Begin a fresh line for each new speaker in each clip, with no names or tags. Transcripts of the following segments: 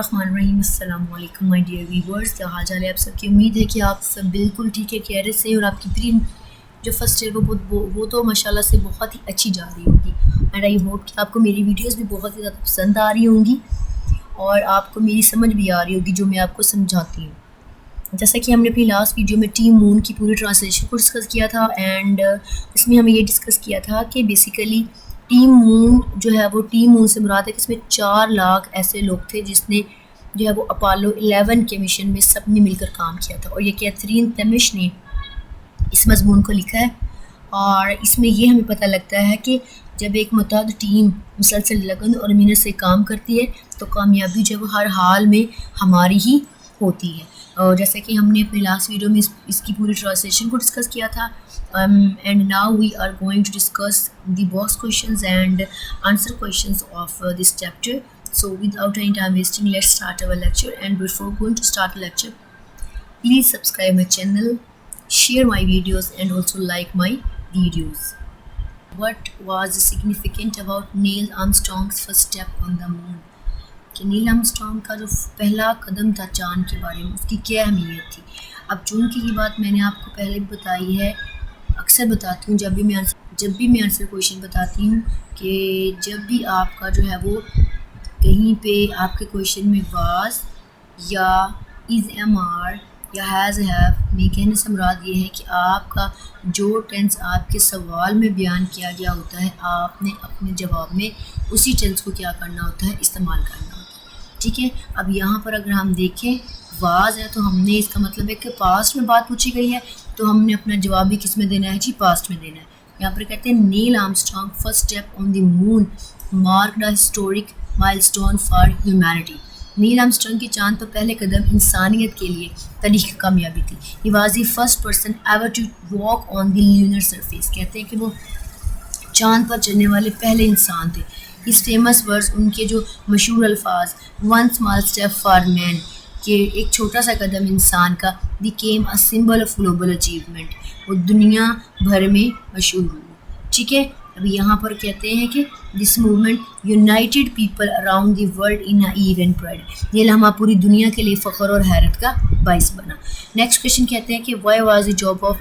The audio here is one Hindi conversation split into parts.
अस्सलाम वालेकुम माय डियर व्यूअर्स, क्या हाल चाल है आप सबकी। उम्मीद है कि आप सब बिल्कुल ठीक है, खैरियत से हैं और आपकी प्री जो फर्स्ट है वो तो माशाल्लाह से बहुत ही अच्छी जा रही होगी। एंड आई होप कि आपको मेरी वीडियोस भी बहुत ही ज़्यादा पसंद आ रही होंगी और आपको मेरी समझ भी आ रही होगी जो मैं आपको समझाती हूँ। जैसा कि हमने अपनी लास्ट वीडियो में टीम मून की पूरी ट्रांसलेशन को डिस्कस किया था एंड इसमें हमें ये डिस्कस किया था कि बेसिकली टीम मून जो है वो टीम मून से मुराद है कि इसमें 4 लाख ऐसे लोग थे जिसने जो है वो अपोलो 11 के मिशन में सब ने मिलकर काम किया था। और ये कैथरीन तमिश ने इस मजमून को लिखा है और इसमें ये हमें पता लगता है कि जब एक मुतअद्दिद टीम मुसलसल लगन और मेहनत से काम करती है तो कामयाबी जो है वो हर हाल में हमारी ही होती है। और जैसे कि हमने अपने लास्ट वीडियो में इसकी पूरी ट्रांसलेशन को डिस्कस किया था and now we are going to discuss the box questions and answer questions of this chapter. So without any time wasting, let's start our lecture. And before going to start the lecture, please subscribe my channel, share my videos and also like my videos. What was significant about Neil Armstrong's first step on the moon? कि नील आर्मस्ट्रॉन्ग का जो पहला कदम था चांद के बारे में उसकी क्या अहमियत थी। अब चूँकि ये बात मैंने आपको पहले भी बताई है, अक्सर बताती हूँ जब भी मैं आंसर क्वेश्चन बताती हूँ कि जब भी आपका जो है वो कहीं पे आपके क्वेश्चन में वाज या इज़ एम आर या हैज़ हैव में कहने से मुराद ये है कि आपका जो टेंस आपके सवाल में बयान किया गया होता है आपने अपने जवाब में उसी टेंस को क्या करना होता है, इस्तेमाल करना होता है। ठीक है, अब यहाँ पर अगर हम देखें वाज है तो हमने इसका मतलब है कि पास्ट में बात पूछी गई है तो हमने अपना जवाब भी किस में देना है जी, पास्ट में देना है। यहाँ पर कहते हैं Neil Armstrong first step on the moon marked a historic milestone for humanity. Neil Armstrong के चांद पर पहले कदम इंसानियत के लिए तारीख कामयाबी थी। He was the first person ever to walk on the lunar surface. कहते हैं कि वो चांद पर चलने वाले पहले इंसान थे। इस फेमस वर्ड्स उनके जो मशहूर अल्फाज one small step for man के एक छोटा सा कदम इंसान का became a symbol of global achievement, वो दुनिया भर में मशहूर हुआ। ठीक है, अभी यहाँ पर कहते हैं कि this movement united people around the world in awe and pride. ये लम्हा पूरी दुनिया के लिए फ़ख्र और हैरत का बाइस बना। नेक्स्ट क्वेश्चन कहते हैं कि why was the job of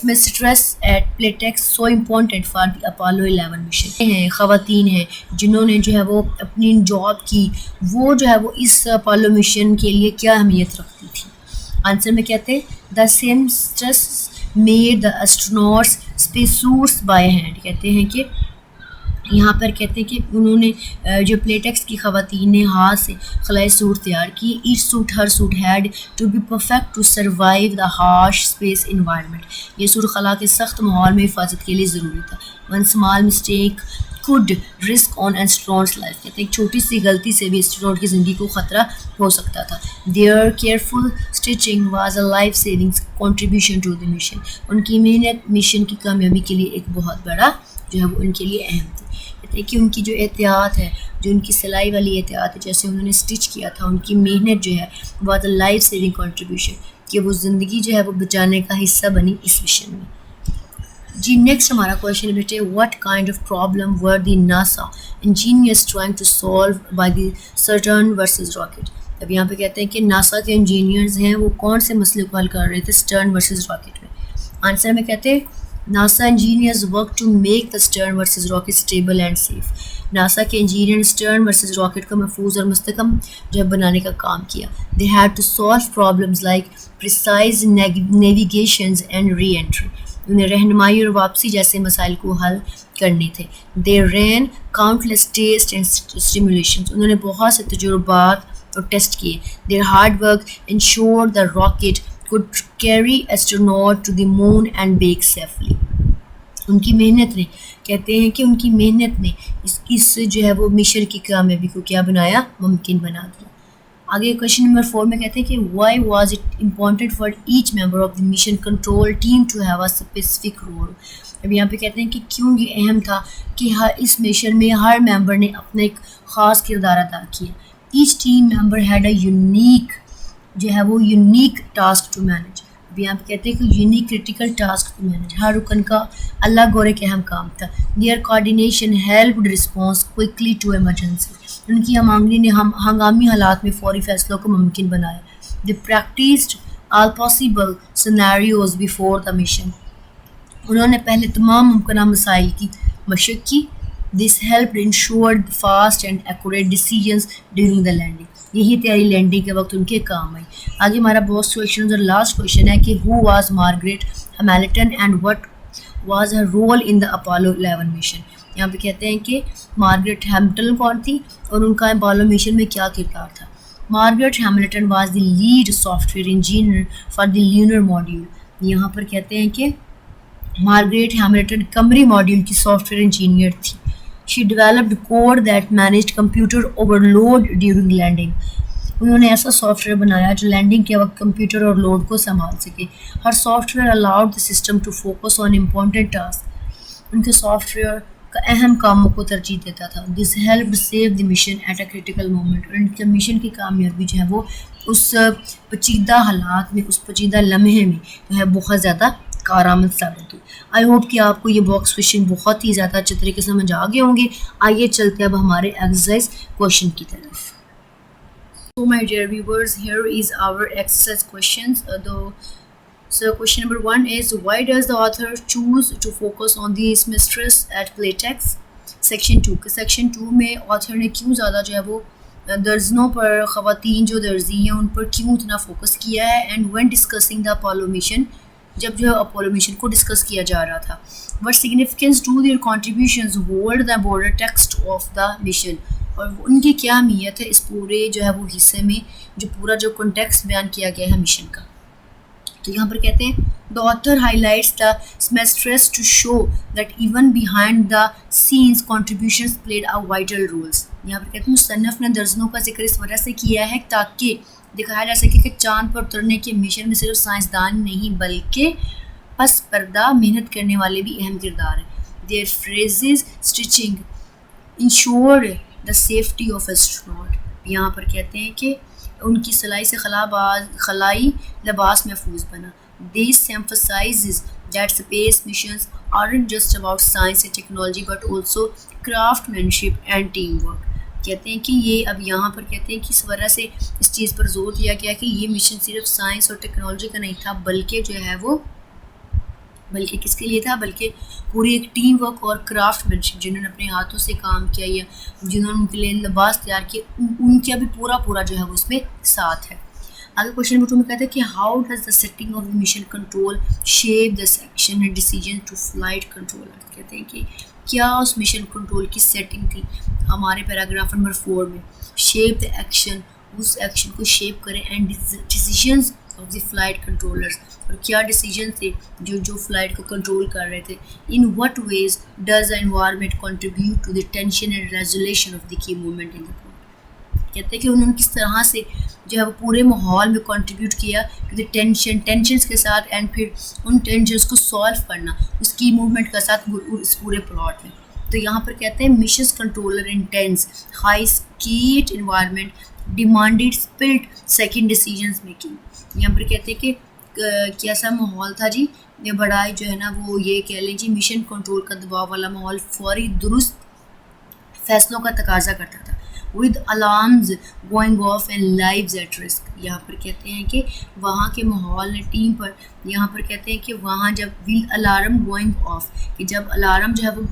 mistress at Playtex so important for the Apollo 11 mission. हैं ख़वातीन हैं जिन्होंने जो है वो अपनी जॉब की, वो जो है वो इस अपोलो मिशन के लिए क्या अहमियत रखती थी। आंसर में कहते हैं the seamstress made the astronauts spacesuits by hand. कहते हैं कि यहाँ पर कहते हैं कि उन्होंने जो प्लेटेक्स की ख़वातीन ने हाथ से खलाई सूट तैयार की। ईच सूट हर suit had to be perfect to survive the harsh space environment. ये सूट खला के सख्त माहौल में हिफाजत के लिए ज़रूरी था। One small mistake could risk on astronauts life. कहते हैं एक छोटी सी गलती से भी एस्ट्रोनॉट की ज़िंदगी को ख़तरा हो सकता था। Their careful stitching was a life saving contribution to the mission. उनकी मेहनत मिशन की कामयाबी के लिए एक बहुत बड़ा जो है वो उनके लिए अहम थी। कहते हैं कि उनकी जो एहतियात है, जो उनकी सिलाई वाली एहतियात है, जैसे उन्होंने स्टिच किया था, उनकी मेहनत जो है was a life saving contribution, कि वो ज़िंदगी जो है वो बचाने का हिस्सा बनी इस मिशन में। जी नेक्स्ट हमारा क्वेश्चन बेटे, what kind of problem were the NASA engineers trying to solve by the Saturn versus rocket. अब यहाँ पे कहते हैं कि नासा के इंजीनियर्स हैं वो कौन से मसले को हल कर रहे थे स्टर्न वर्सेस रॉकेट में। आंसर में कहते हैं NASA engineers work to make the Saturn versus rocket stable and safe. NASA के इंजीनियर स्टर्न वर्सेस रॉकेट को महफूज और मुस्तकम जो है बनाने का काम किया। They had to solve problems like precise navigations and reentry. उन्हें रहनुमाई और वापसी जैसे मसाइल को हल करने थे। दे रैन काउंटलेस टेस्ट एंड स्टिमुलेशंस। उन्होंने बहुत से तजुर्बात और टेस्ट किए। There hard work insured the rocket could carry astronaut to the moon and back safely। उनकी मेहनत ने, कहते हैं कि उनकी मेहनत ने इस जो है वो मिशन की कामयाबी को क्या बनाया, मुमकिन बना दिया। आगे क्वेश्चन नंबर 4 में कहते हैं कि why was it important for each member of the mission control team to have a specific role. अब यहाँ पे कहते हैं कि क्यों ये अहम था कि इस मिशन में हर मेंबर ने अपना एक ख़ास किरदार अदा किया। Each team member had a unique जो है वो यूनिक टास्क टू मैनेज। अभी यहाँ पे कहते हैं कि unique critical task to manage, हर रुकन का अलग और एक अहम काम था। There coordination helped response quickly to emergency. उनकी हमआंगनी ने हंगामी हालात में फौरी फैसलों को मुमकिन बनाया. They practised all possible scenarios before the mission. उन्होंने पहले तमाम मुमकिन मसाइल की मशक की. This help ensured fast and accurate decisions during the landing. यही तैयारी लैंडिंग के वक्त उनके काम आई. आगे हमारा बहुत क्वेश्चन और लास्ट क्वेश्चन है कि who was Margaret Hamilton and what was her role in the Apollo 11 mission. यहाँ पे कहते हैं कि मार्गरेट हैमिल्टन कौन थी और उनका अपोलो मिशन में क्या किरदार था. Margaret Hamilton was the lead software engineer for the lunar module. यहाँ पर कहते हैं कि मार्गरेट हैमिल्टन कमरी मॉड्यूल की सॉफ्टवेयर इंजीनियर थी. She developed code that managed computer overload during landing. उन्होंने ऐसा सॉफ्टवेयर बनाया जो लैंडिंग के वक्त कंप्यूटर और लोड को संभाल सके. Her software allowed the system to focus on important task. उनके सॉफ्टवेयर का अहम कामों को तरजीह देता था. This help save the mission at a critical moment. और इनके मिशन की कामयाबी जो है वो उस पेचीदा हालात में, उस पेचीदा लम्हे में जो है बहुत ज़्यादा कारआमद साबित हुई. आई होप कि आपको ये बॉक्स क्वेश्चन बहुत ही ज़्यादा अच्छे तरीके से समझ आ गए होंगे. आइए चलते अब हमारे एक्सरसाइज क्वेश्चन की तरफ. So my dear viewers, here is our exercise questions. So question number 1 is, why does the author choose to focus on the seamstress at playtex? Section 2 के section 2 में author ने क्यों ज़्यादा जो है वो दर्जनों पर ख़वातीन जो दर्जी हैं उन पर क्यों इतना फोकस किया है. And when discussing the Apollo mission, जब जो है अपोलो मिशन को डिस्कस किया जा रहा था. What significance do their contributions hold the border text of the mission? और उनकी क्या अहमियत है इस पूरे जो है वो हिस्से में, जो पूरा जो कॉन्टेक्स्ट बयान किया गया है मिशन का. तो यहाँ पर कहते हैं the author highlights the seamstresses to show that even behind the scenes contributions played a vital roles. यहाँ पर कहते हैं मुसन्नफ़ ने दर्जनों का जिक्र इस वजह से किया है ताकि दिखाया जा सके कि चांद पर उतरने के मिशन में सिर्फ साइंसदान नहीं बल्कि पस पर्दा मेहनत करने वाले भी अहम किरदार हैं. Their precise stitching ensure the safety of astronaut. यहाँ पर कहते हैं कि उनकी सिलाई से खलाई लिबास महफूज बना. This emphasises that space missions aren't just about science and technology but also craftsmanship and team work. कहते हैं कि ये अब यहाँ पर कहते हैं कि इस वजह से इस चीज़ पर जोर दिया गया कि ये मिशन सिर्फ साइंस और टेक्नोलॉजी का नहीं था बल्कि जो है वो बल्कि किसके लिए था, बल्कि पूरी एक टीम वर्क और क्राफ्टमैनशिप, जिन्होंने अपने हाथों से काम किया या जिन्होंने उनके लिए लिबास तैयार किए, उनका भी पूरा जो है वो इसमें साथ है. आगे क्वेश्चन नंबर 2 में कहते हैं कि how does the setting of the mission control shape the section and decision to flight controller. कहते हैं कि क्या उस मिशन कंट्रोल की सेटिंग थी हमारे पैराग्राफ नंबर 4 में. शेप द एक्शन, उस एक्शन को शेप करें, and decisions of the flight controllers, और क्या डिसीजन थे जो फ्लाइट को कंट्रोल कर रहे थे. In what ways does the environment contribute to the tension and resolution of the key movement in the plot. कहते हैं कि उन्होंने किस तरह से जो है वो पूरे माहौल में कंट्रीब्यूट किया टू द टेंशंस के साथ, एंड फिर उन टेंशंस को सॉल्व करना उस की मूवमेंट के साथ इस पूरे प्लॉट में. तो यहाँ पर कहते हैं mission controller intense high stakes environment demanded split second decisions making. यहाँ पर कहते हैं कि कैसा माहौल था जी, ये बड़ा जो है ना वो ये कह लें जी मिशन कंट्रोल का दबाव वाला माहौल फौरी दुरुस्त फैसलों का तकाजा करता था. With alarms going of and lives at risk. यहाँ पर कहते हैं कि वहाँ के माहौल ने टीम पर, यहाँ पर कहते हैं कि वहाँ जब विद अलार्म गोइंग ऑफ, कि जब अलार्म जो है वो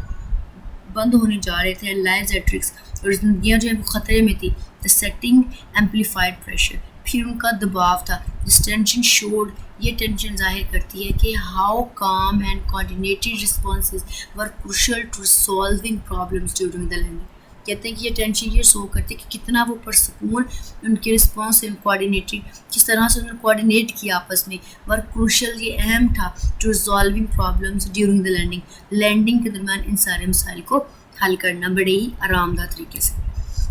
बंद होने जा रहे थे, लाइव्स एट रिस्क, और जिंदगियाँ जो है वो ख़तरे में थी. द सेटिंग एम्पलीफाइड प्रेशर, फिर उनका दबाव था. दिस टेंशन शोड, ये टेंशन जाहिर करती है कि how calm and coordinated responses were crucial to solving problems during the landing. कहते हैं कि ये टेंशन ये शो करती है कि कितना वो परसकून उनके रिस्पॉन्स एंड कोऑर्डिनेटेड, किस तरह से उन्होंने कोऑर्डिनेट किया आपस में. वर क्रूशियल, ये अहम था to resolving problems during the landing, landing के दरमियान इन सारे मसाइल को हल करना बड़े ही आरामदायक तरीके से.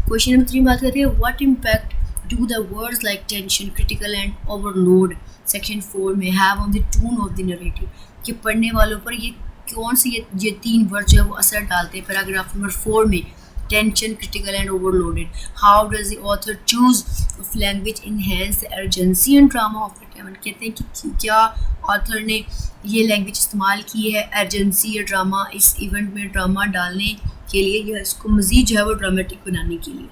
क्वेश्चन नंबर 3 बात करते हैं what impact do the words like tension, critical and overload section 4 में have on the tone of the narrative, कि पढ़ने वालों पर ये कौन सी ये 3 वर्ड जो है वो असर डालते हैं. पैराग्राफ नंबर 4 में tension, critical and overloaded. How does the author choose of language enhance the urgency and drama of the event. कहते हैं कि क्या ऑथर ने ये लैंग्वेज इस्तेमाल की है अर्जेंसी या ड्रामा इस इवेंट में ड्रामा डालने के लिए, या इसको मज़ीद जो है वो ड्रामेटिक बनाने के लिए.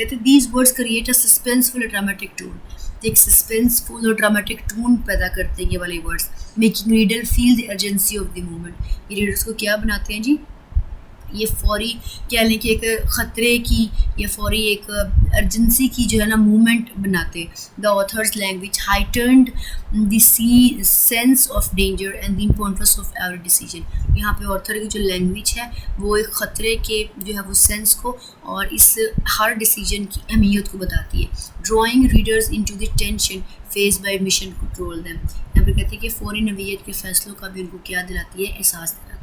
कहते हैं these words create a suspenseful dramatic tone, एक सस्पेंसफुल और ड्रामेटिक टोन पैदा करते हैं ये वाले words, making reader feel the urgency of the moment. ये रीडर्स को क्या बनाते हैं जी, ये फौरी कह लें कि एक ख़तरे की या फौरी एक अर्जेंसी की जो है ना मूवमेंट बनाते हैं। The author's language heightened the sense of danger and the importance of every decision. यहाँ पे ऑथर की जो लैंग्वेज है वो एक ख़तरे के जो है वो सेंस को और इस हर डिसीजन की अहमियत को बताती है। Drawing readers into the tension face by mission control them. यहाँ पर कहते हैं कि फौरी नवीयत के फैसलों का भी उनको क्या दिलाती है, एहसास दिलाती है।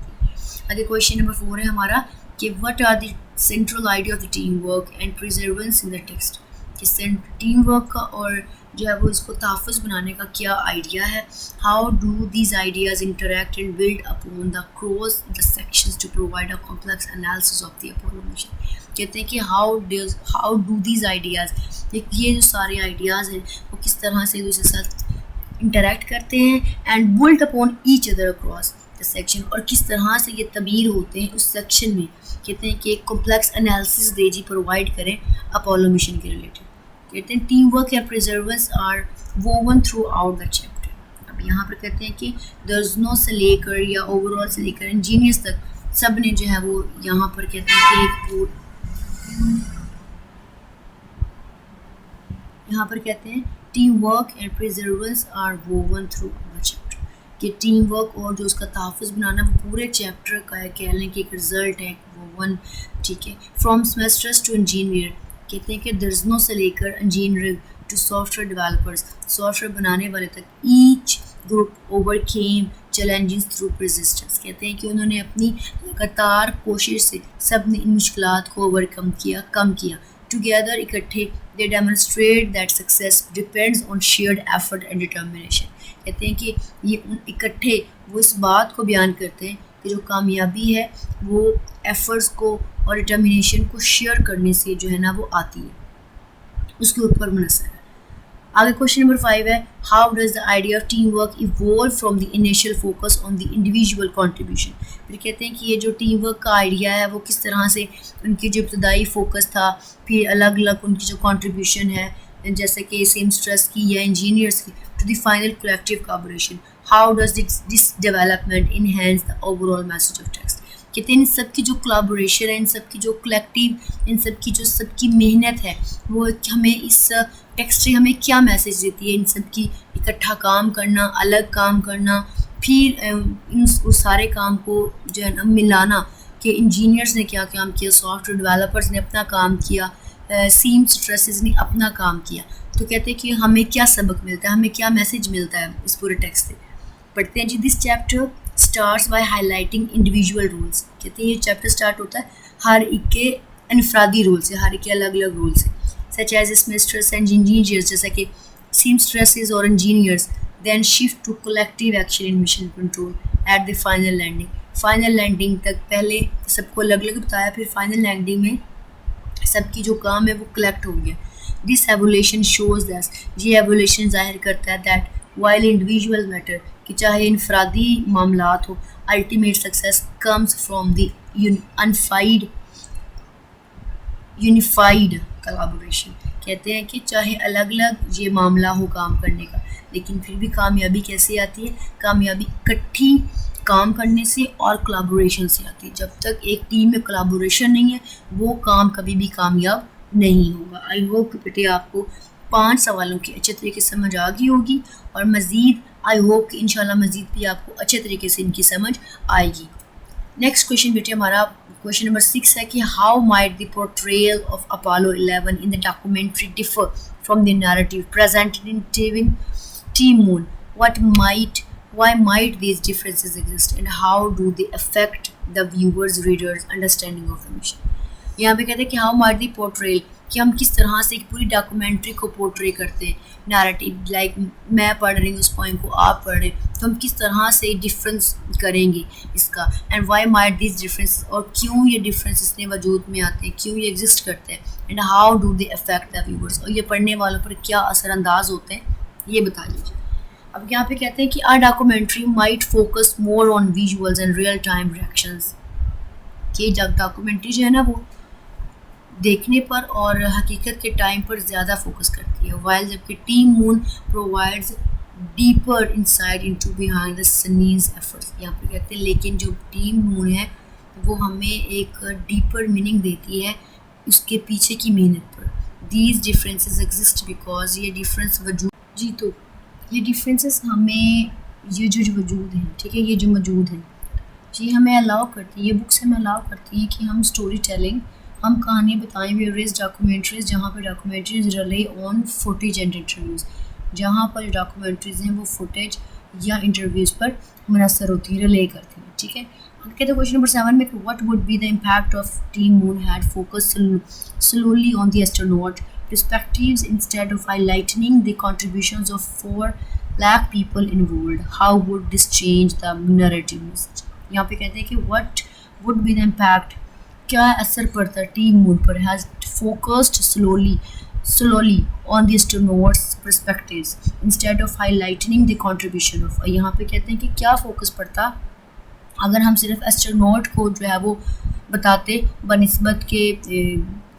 आगे क्वेश्चन नंबर 4 है हमारा कि what are the central idea of the team work and perseverance in the text, कि टीम वर्क का और जो है वो इसको तहफ़्फ़ुज़ बनाने का क्या आइडिया है। How do these ideas interact and build upon the cross the sections to provide a complex analysis of the Apollo mission. कहते हैं कि हाउ डू दीज आइडियाज़, ये जो सारे आइडियाज़ हैं वो किस तरह से एक दूसरे के साथ इंटरेक्ट करते हैं and build upon each other across the section, और किस तरह से ये तबीर होते हैं उस सेक्शन में। कहते हैं कि एक कॉम्प्लेक्स एनालिसिस दे जी प्रोवाइड करें अपोलो मिशन के रिलेटेड। कहते हैं टीम वर्क या perseverance are woven throughout the chapter. अब यहाँ पर कहते हैं कि दर्जनों से लेकर या ओवरऑल से लेकर इंजीनियर्स तक सब ने जो है वो यहाँ पर कहते हैं कि एक यहाँ पर कहते हैं team work and perseverance are woven through the chapter, कि टीम वर्क और जो उसका तहफ़्फ़ुज़ बनाना वो पूरे चैप्टर का है, कह लें कि एक रिज़ल्ट है वो वन। ठीक है, फ्रॉम सेमेस्टर्स टू इंजीनियर, कहते हैं कि दर्जनों से लेकर engineering to software developers, software बनाने वाले तक, each group overcame challenges through persistence. कहते हैं कि उन्होंने अपनी लगातार कोशिश से सब ने इन मुश्किलात को ओवरकम किया, कम किया। टुगेदर, इकट्ठे, they demonstrate that success depends on shared effort and determination. कहते हैं कि ये इकट्ठे वो इस बात को बयान करते हैं कि जो कामयाबी है वो एफर्ट्स को और डिटर्मिनेशन को शेयर करने से जो है ना वो आती है, उसके ऊपर मुनसर है। आगे क्वेश्चन नंबर 5 है how does the idea of team work evolve from the initial focus on the individual contribution. फिर कहते हैं कि ये जो टीम वर्क का आइडिया है वो किस तरह से उनकी जो इब्तदाई फोकस था, फिर अलग अलग उनकी जो कंट्रीब्यूशन है जैसे कि सेमस्टर्स की या इंजीनियर्स की, to the final collective collaboration, how does this development enhance the overall message of text. कहते हैं इन सब की जो कोलैबोरेशन है, इन सब की जो कलेक्टिव, इन सब की जो सबकी मेहनत है वो हमें इस टेक्स्ट से हमें क्या मैसेज देती है। इन सब की इकट्ठा काम करना, अलग काम करना, फिर इन उस सारे काम को जो है ना मिलाना कि इंजीनियर्स ने क्या काम किया, सॉफ्टवेयर डेवलपर्स ने अपना काम किया, सीमस्ट्रेसेस ने अपना काम किया। तो कहते हैं कि हमें क्या सबक मिलता है, हमें क्या मैसेज मिलता है इस पूरे टेक्स्ट से। पढ़ते हैं जी। This chapter starts by highlighting individual roles. कहते हैं ये चैप्टर स्टार्ट होता है हर एक के अनफरादी रूल से, हर एक के अलग अलग रूल से, such as seamstresses and engineers, जैसा कि सीमस्ट्रेसेस और engineers, then shift to collective action in mission control at the final landing. Final landing तक पहले सबको अलग अलग बताया, फिर फाइनल लैंडिंग में सबकी जो काम है वो कलेक्ट हो गया। दिस एवोल्यूशन शोज दैट, ये एवोल्यूशन जाहिर करता है दैट वाइल इंडिविजुअल मैटर, कि चाहे इनफरादी मामलात हो, ultimate success comes from the unified collaboration. कहते हैं कि चाहे अलग अलग ये मामला हो काम करने का, लेकिन फिर भी कामयाबी कैसे आती है, कामयाबी इकट्ठी काम करने से और कोलैबोरेशन से आती है। जब तक एक टीम में कोलैबोरेशन नहीं है वो काम कभी भी कामयाब नहीं होगा। आई होप कि बेटे आपको 5 सवालों की अच्छे तरीके से समझ आ गई होगी, और मज़ीद आई होप कि इंशाल्लाह मज़ीद भी आपको अच्छे तरीके से इनकी समझ आएगी। नेक्स्ट क्वेश्चन बेटे हमारा क्वेश्चन नंबर 6 है कि how might the portrayal of Apollo 11 in the documentary differ from the narrative presented in team moon. Why might these differences exist and how do they affect the viewers, readers understanding of the mission? यहाँ पे कहते हैं कि how might the portrayal, कि हम किस तरह से एक पूरी डॉक्यूमेंट्री को पोर्ट्रे करते हैं, नैरेटिव, लाइक मैं पढ़ रही हूँ उस पॉइंट को आप पढ़ रहे हैं, तो हम किस तरह से डिफरेंस करेंगे इसका, and why might this difference, और क्यों ये डिफरेंस इतने वजूद में आते हैं, क्यों ये एग्जिस्ट करते हैं, and how do they affect the viewers, और ये पढ़ने वालों पर क्या असरअंदाज होते हैं, ये बता दीजिए। अब यहाँ पे कहते हैं कि our documentary might focus more on visuals and real time reactions, कि जब डॉक्यूमेंट्री जो है ना वो देखने पर और हकीकत के टाइम पर ज़्यादा फोकस करती है, वाइल जबकि team moon provides deeper insight into behind the Sunny's efforts. यहाँ पर कहते हैं लेकिन जो टीम मून है वो हमें एक डीपर मीनिंग देती है उसके पीछे की मेहनत पर। दीज डिफरेंसेस एग्जिस्ट बिकॉज ये डिफरेंस वजूद जी, तो ये डिफरेंसेस हमें ये जो वजूद हैं, ठीक है, ये जो मौजूद हैं जी, हमें अलाउ करती है, ये बुक्स हमें अलाउ करती हैं कि हम स्टोरी टेलिंग, हम कहानी बताएं वेरियस डॉक्यूमेंट्रीज, जहाँ पर documentaries relay on footage and interviews, जहाँ पर डॉक्यूमेंट्रीज हैं वो फुटेज या इंटरव्यूज़ पर मुनसर होती हैं, रिले करती हैं, ठीक है। कहते हैं क्वेश्चन नंबर 7 में what would be the impact of team moon had focus slowly on the astronaut perspectives instead of highlighting the contributions of 4 lakh people involved, how would this change the narrative message। यहाँ पे कहते हैं कि what would be the impact, क्या असर पड़ता टीम मून पर, has focused slowly on the astronauts perspectives instead of highlighting the contribution of। यहाँ पे कहते हैं कि क्या फोकस पड़ता अगर हम सिर्फ एस्ट्रोनॉट को जो है वो बताते बनिस्बत के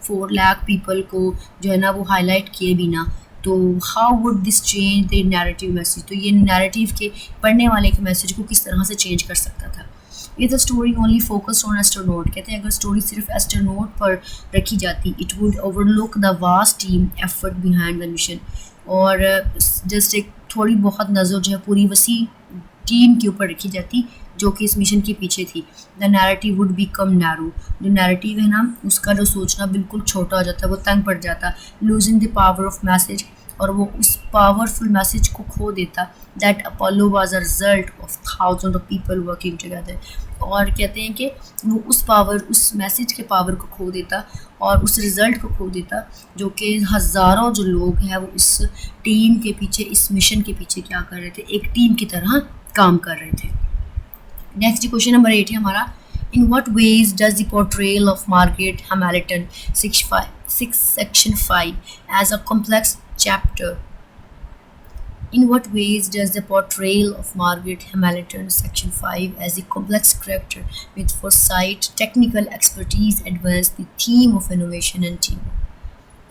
4 लाख पीपल को जो है ना वो हाईलाइट किए बिना, तो how would this change the narrative message, तो ये नैरेटिव के पढ़ने वाले के मैसेज को किस तरह से चेंज कर सकता था। ये the story only focused on astronaut, कहते हैं अगर स्टोरी सिर्फ एस्ट्रोनॉट पर रखी जाती it would overlook the vast team effort behind the mission, और जस्ट एक थोड़ी बहुत नज़र जो है पूरी वसी टीम के ऊपर रखी जाती जो कि इस मिशन के पीछे थी। The narrative would become narrow, जो नैरेटिव है ना उसका जो सोचना बिल्कुल छोटा हो जाता है, वो तंग पड़ जाता, losing the power of message, और वो उस पावरफुल मैसेज को खो देता that Apollo was a result of thousand of people working together, और कहते हैं कि वो उस मैसेज के पावर को खो देता और उस रिज़ल्ट को खो देता जो कि हज़ारों जो लोग हैं वो इस टीम के पीछे, इस मिशन के पीछे क्या कर रहे थे, एक टीम की तरह काम कर रहे थे। नेक्स्ट क्वेश्चन नंबर 8 है हमारा, in what ways does the portrayal of Margaret Hamilton section 5 as a complex chapter, in what ways does the portrayal of Margaret Hamilton section 5 as a complex character with foresight, technical expertise advance the theme of innovation and teamwork।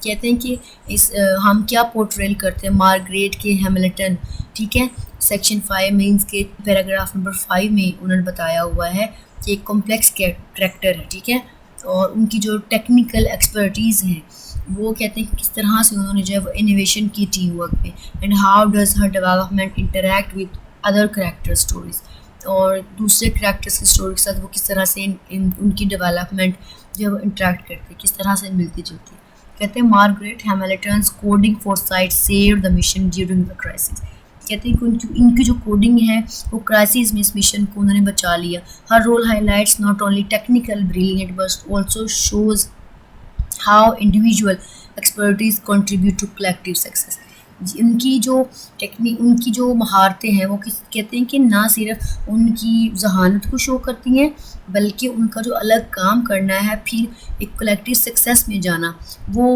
कहते हैं कि इस हम क्या पोर्ट्रेल करते हैं मार्गरेट के हैमिल्टन, ठीक है, सेक्शन 5 में इसके पैराग्राफ नंबर 5 में उन्होंने बताया हुआ है कि एक कॉम्प्लेक्स कैरेक्टर है, ठीक है, और उनकी जो टेक्निकल एक्सपर्टीज़ है वो कहते हैं कि किस तरह से उन्होंने जो है वो इनोवेशन की टीम वर्क में, and how does her development interact with other character stories, और दूसरे करैक्टर्स की स्टोरी के साथ वो किस तरह से उनकी डेवलपमेंट जो है वो इंटरेक्ट करती है, किस तरह से मिलती जुलती है। कहते हैं Margaret Hamilton's coding Forsyte saved the mission during the crisis, कहते हैं कि इनकी जो कोडिंग है वो क्राइसिस में इस मिशन को उन्होंने बचा लिया। Her role highlights not only technical brilliant but also shows how individual expertise contribute to collective success. उनकी जो महारतें हैं वो कहते हैं कि ना सिर्फ उनकी जहानत को शो करती हैं बल्कि उनका जो अलग काम करना है फिर एक कलेक्टिव सक्सेस में जाना वो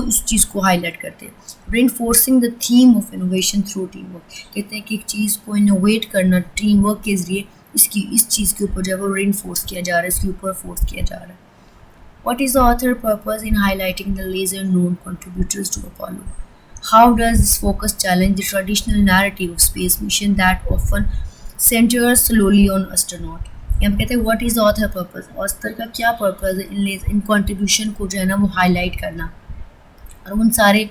उस चीज़ को हाईलाइट करते हैं। Reinforcing the theme of innovation through team work, कहते हैं कि एक चीज़ को इनोवेट करना टीम वर्क के ज़रिए इस चीज़ के ऊपर जो है वो रेनफोर्स किया जा रहा है, इसके ऊपर फोर्स किया जा रहा है। What is the author purpose in highlighting the lesser known contributors to Apollo? How does this focus challenge the traditional narrative of space mission that often centers solely on astronaut? यहाँ कहते हैं what is the author purpose? Author का क्या पर्पज़ है इन कंट्रीब्यूशन को जो है ना वो हाईलाइट करना और उन सारे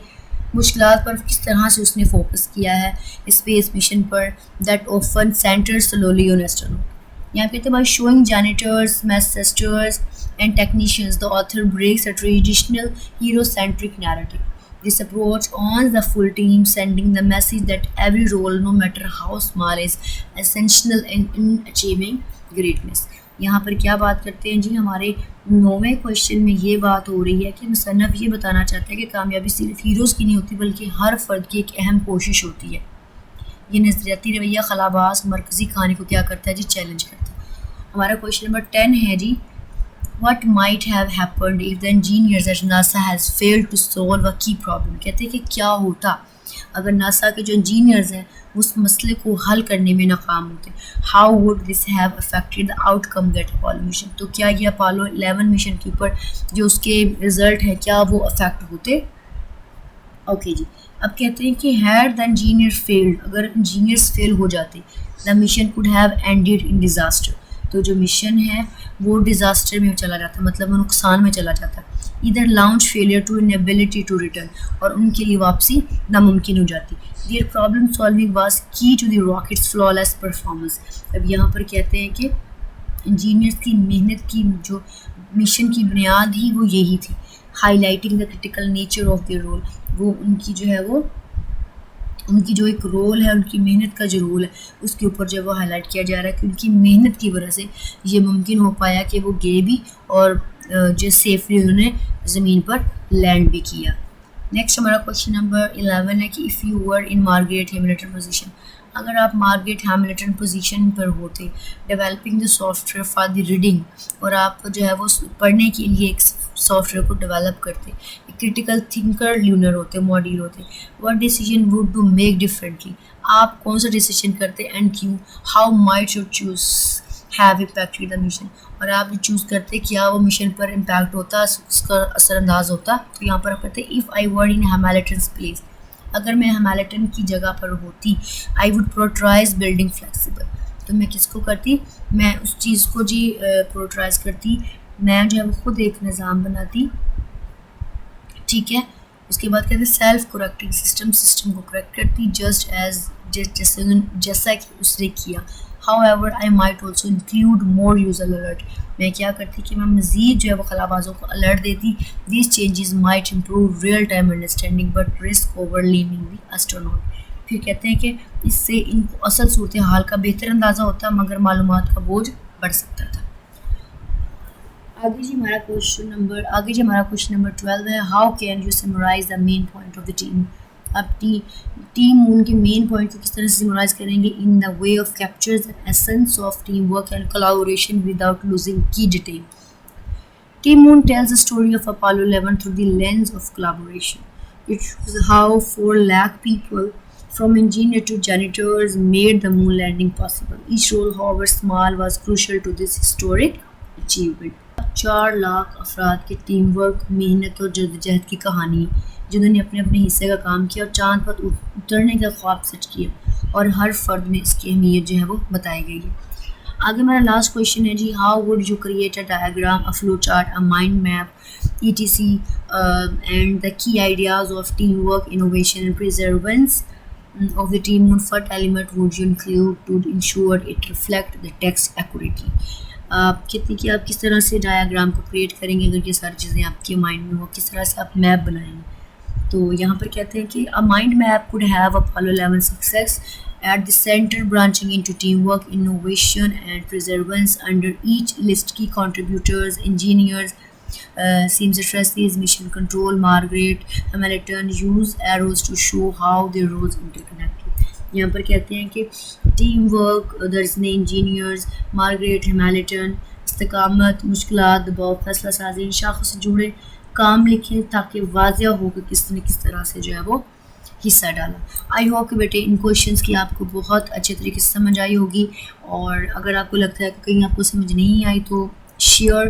मुश्किलात पर किस तरह से उसने फोकस किया है स्पेस मिशन पर that often centers solely on astronaut। यहाँ कहते हैं by showing janitors, mess sisters and technicians, the author breaks a traditional hero-centric narrative. This approach owns the full team, sending the message that every role, no matter how small, is essential in achieving greatness। यहाँ पर क्या बात करते हैं जी, हमारे 9वें क्वेश्चन में ये बात हो रही है कि मुसन्नफ़ ये बताना चाहता है कि कामयाबी सिर्फ हीरोज़ की नहीं होती बल्कि हर फ़र्द की एक अहम कोशिश होती है। ये नज़रियाती रवैया खलाबाज मरकज़ी कहानी को क्या करता है जी, चैलेंज करता है। हमारा क्वेश्चन नंबर 10 है जी, What might have happened if the engineers at NASA has failed to solve a key problem? कहते हैं कि क्या होता अगर नासा के जो इंजीनियर्स हैं उस मसले को हल करने में नाकाम होते. How would this have affected the outcome that Apollo mission. तो क्या ये अपोलो 11 मिशन के ऊपर जो उसके रिजल्ट हैं क्या वो अफेक्ट होते. ओके जी. अब कहते हैं कि हैड द इंजीनियर फेल्ड, अगर इंजीनियर्स फेल हो जाते the mission could have ended in disaster. तो जो मिशन है वो डिज़ास्टर में चला जाता, मतलब वो नुकसान में चला जाता. इधर launch failure to inability to return, और उनके लिए वापसी नामुमकिन हो जाती. Their problem solving was key to the rockets flawless performance. अब यहाँ पर कहते हैं कि इंजीनियर्स की मेहनत की जो मिशन की बुनियाद ही वो यही थी. Highlighting the critical nature of the role, वो उनकी जो है वो उनकी जो एक रोल है, उनकी मेहनत का जो रोल है उसके ऊपर जो वो हाईलाइट किया जा रहा है कि उनकी मेहनत की वजह से ये मुमकिन हो पाया कि वो गए भी और जो सेफली उन्होंने ज़मीन पर लैंड भी किया. नेक्स्ट हमारा क्वेश्चन नंबर 11 है कि if you were in Margaret Hamilton position, अगर आप मार्गरेट हैमिल्टन पोजीशन पर होते, developing the software for the reading, और आप जो है वो पढ़ने के लिए एक सॉफ्टवेयर को डेवलप करते, एक क्रिटिकल थिंकर ल्यूनर होते, मॉड्यूल होते, what decision would to make differently, आप कौन सा डिसीजन करते एंड क्यों. How might you choose have impacted the mission, और आप जो चूज़ करते क्या वो मिशन पर इम्पैक्ट होता, उसका असरअंदाज होता. तो यहाँ पर आप कहते if I were in Hamilton's place, अगर मैं हैमिल्टन की जगह पर होती, आई वुड प्रोट्राइज बिल्डिंग फ्लेक्सिबल. तो मैं किसको करती, मैं उस चीज़ को जी प्रोट्राइज करती, मैं जो है वो खुद एक निज़ाम बनाती. ठीक है. उसके बाद कहते सेल्फ करेक्टिंग सिस्टम को करेक्ट करती जैसा कि उसने किया. However, I might also include more user alert. मैं क्या करती कि मैं मज़ीद जो है वो खलाबाजों को अलर्ट देती. These changes might improve real time understanding but risk overwhelming the astronaut. फिर कहते हैं कि इससे इनको असल सूरत हाल का बेहतर अंदाज़ा होता मगर मालूमात का बोझ बढ़ सकता था. आगे जी हमारा क्वेश्चन नंबर 12 है. How can you summarise the main point of the team. आप टीम मून के मेन पॉइंट को किस तरह से समराइज करेंगे. In the way of captures the essence of team work and collaboration without losing key detail. Team moon tells the story of Apollo 11 through the lens of collaboration. It shows how 4 lakh people from engineer to janitors made the moon landing possible. Each role, however small, was crucial to this historic achievement. 4 lakh अफराद के टीम वर्क, मेहनत और जद्दोजहद की कहानी जिन्होंने अपने अपने हिस्से का काम किया और चांद पर उतरने का ख्वाब सच किया, और हर फर्द में इसकी अहमियत जो है वो बताई गई है. आगे मेरा लास्ट क्वेश्चन है जी. How would you create a diagram, a flow chart, a mind map, ETC and the key ideas of teamwork, innovation and perseverance of the team. What element would you include to ensure it reflect the text accurately. आप कि आप किस तरह से डायग्राम को क्रिएट करेंगे अगर ये सारी चीज़ें आपके माइंड में हो, किस तरह से आप मैप बनाएंगे. तो यहाँ पर कहते हैं कि अ mind map could have Apollo 11 success at the center, branching into teamwork, innovation and perseverance. Under each list key contributors, engineers, seamstresses, mission control, Margaret Hamilton use arrows to show how their roles interconnected. यहाँ पर कहते हैं कि टीम वर्क, अदर्स ने इंजीनियर्स, मार्गरेट हैमिल्टन, इस्तकामत, मुश्किलात, दबाव, फैसला साजी, इन शाखों से जुड़े काम लिखें ताकि वाज़िया हो कि किसने किस तरह से जो है वो हिस्सा डाला. आई होप कि बेटे इन क्वेश्चंस की आपको बहुत अच्छे तरीके से समझ आई होगी, और अगर आपको लगता है कि कहीं आपको समझ नहीं आई तो share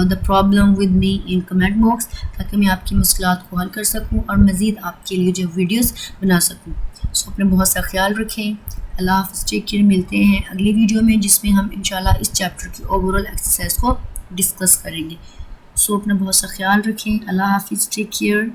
the problem with me in comment box, ताकि मैं आपकी मुश्किलात को हल कर सकूं और मज़ीद आपके लिए जो वीडियोस बना सकूं. सो अपने बहुत सा ख्याल रखें. अल्लाह हाफ़िज़. Take care. मिलते हैं अगली वीडियो में जिसमें हम इंशाल्लाह इस चैप्टर की ओवरऑल एक्सरसाइज को डिस्कस करेंगे. सो अपना बहुत सा ख्याल रखें. अल्लाह हाफ़िज़. Take care.